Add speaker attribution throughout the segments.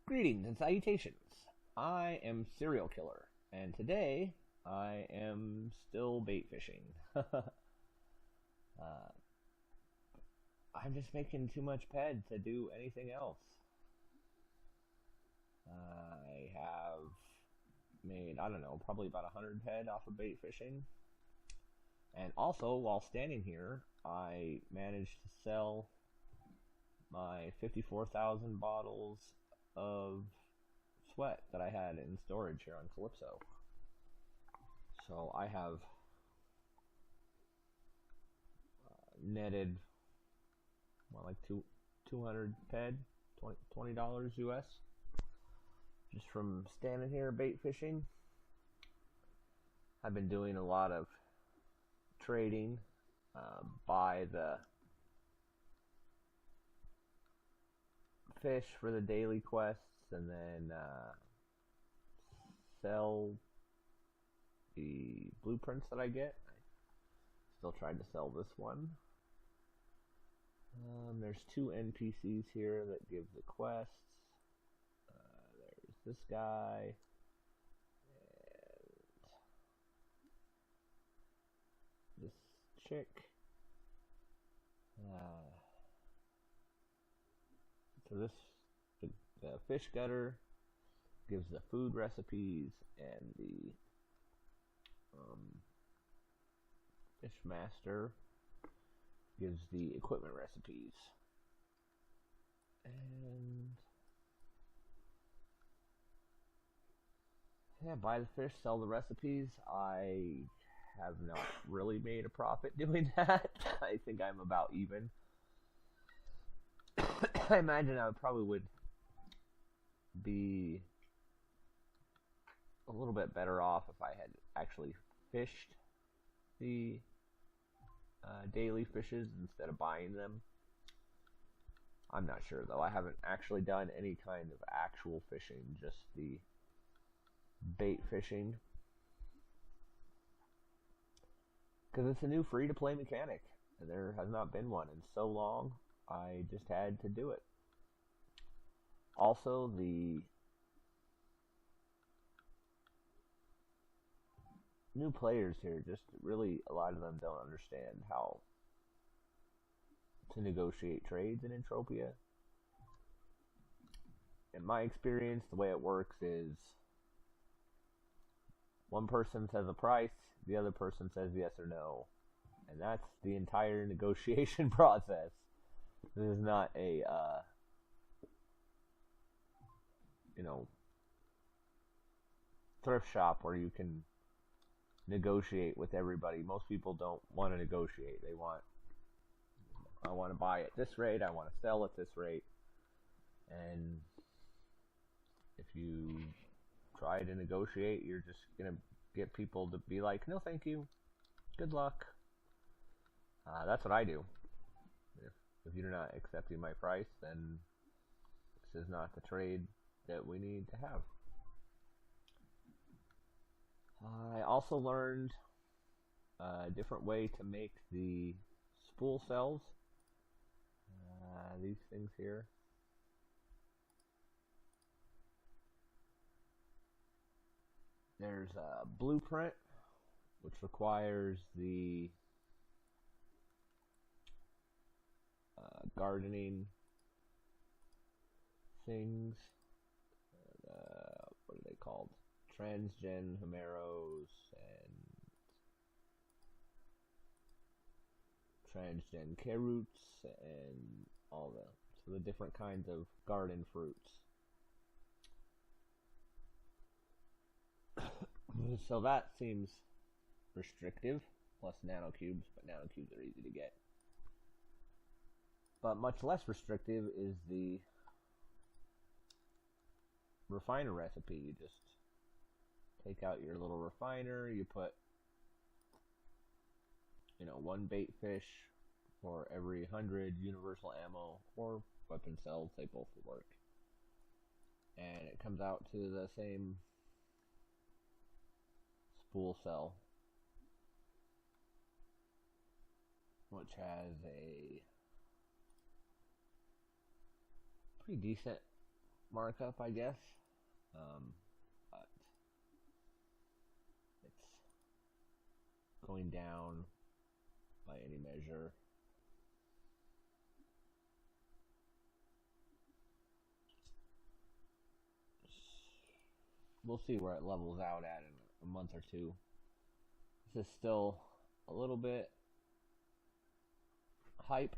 Speaker 1: Greetings and salutations. I am Serial Killer, and today I am still bait fishing. I'm just making too much ped to do anything else. I have made, I don't know, probably about 100 ped off of bait fishing. And also, while standing here, I managed to sell my 54,000 bottles of sweat that I had in storage here on Calypso. So I have netted like 200 ped, $20 US, just from standing here bait fishing. I've been doing a lot of trading, buy the fish for the daily quests and then sell the blueprints that I get. I still tried to sell this one. There's two NPCs here that give the quests. There's this guy and this chick. So the fish gutter gives the food recipes, and the fish master gives the equipment recipes. And yeah, buy the fish, sell the recipes. I have not really made a profit doing that. I think I'm about even. I imagine I probably would be a little bit better off if I had actually fished the daily fishes instead of buying them. I'm not sure though. I haven't actually done any kind of actual fishing, just the bait fishing, because it's a new free-to-play mechanic. There has not been one in so long. I just had to do it. Also, the new players here, just really a lot of them don't understand how to negotiate trades in Entropia. In my experience, the way it works is one person says a price, the other person says yes or no, and that's the entire negotiation process. This is not a thrift shop where you can negotiate with everybody. Most people don't want to negotiate. They want, I want to buy at this rate, I want to sell at this rate. And if you try to negotiate, you're just going to get people to be like, no thank you, good luck. That's what I do. If you're not accepting my price, then this is not the trade that we need to have. I also learned a different way to make the spool cells. These things here. There's a blueprint, which requires the gardening things. What are they called? Transgen Himeros and transgen carrots and all the different kinds of garden fruits. So that seems restrictive, plus nanocubes, but nanocubes are easy to get. But much less restrictive is the refiner recipe. You just take out your little refiner, you put, one bait fish for every 100 universal ammo or weapon cells. They both will work. And it comes out to the same spool cell, which has a pretty decent markup, I guess. But it's going down by any measure. We'll see where it levels out at in a month or two. This is still a little bit hype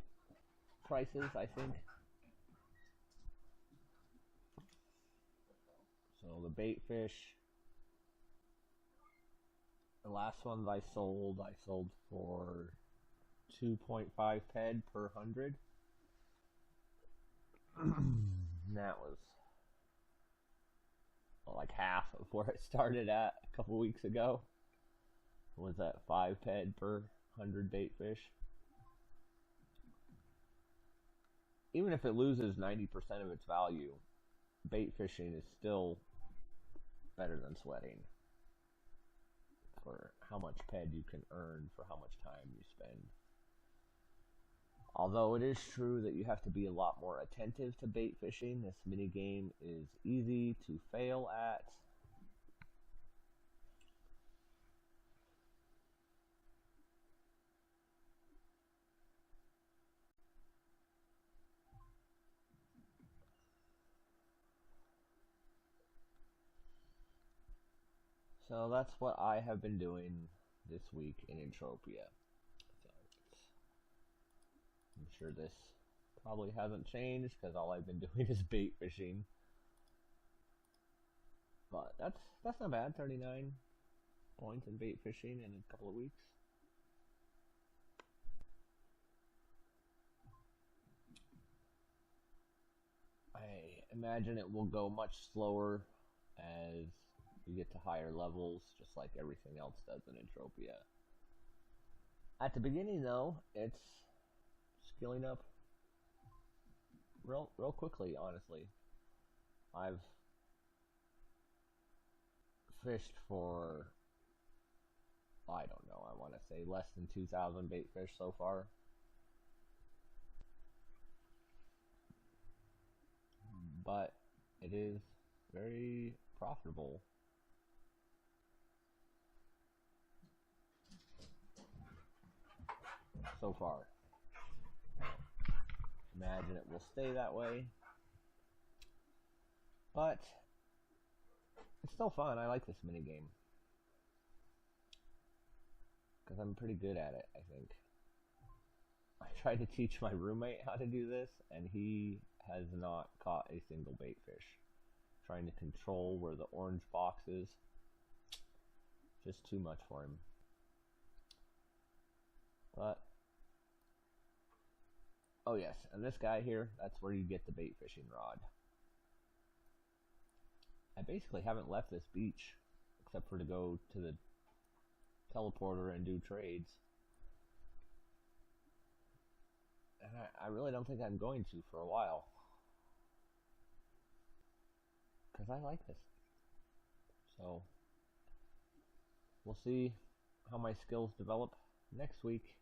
Speaker 1: prices, I think. So the bait fish, the last ones I sold for 2.5 ped per 100. That was like half of where it started at a couple weeks ago. Was that 5 ped per 100 bait fish? Even if it loses 90% of its value, bait fishing is still better than sweating for how much ped you can earn for how much time you spend. Although it is true that you have to be a lot more attentive to bait fishing, this minigame is easy to fail at. So that's what I have been doing this week in Entropia. So I'm sure this probably hasn't changed because all I've been doing is bait fishing. But that's not bad. 39 points in bait fishing in a couple of weeks. I imagine it will go much slower as you get to higher levels, just like everything else does in Entropia. At the beginning, though, it's skilling up real quickly, honestly. I've fished for, I don't know, I want to say less than 2,000 bait fish so far. But it is very profitable. So far. Imagine it will stay that way. But it's still fun. I like this minigame. Because I'm pretty good at it, I think. I tried to teach my roommate how to do this, and he has not caught a single bait fish. Trying to control where the orange box is. Just too much for him. But oh yes, and this guy here, that's where you get the bait fishing rod. I basically haven't left this beach except for to go to the teleporter and do trades. And I really don't think I'm going to for a while. Because I like this. So we'll see how my skills develop next week.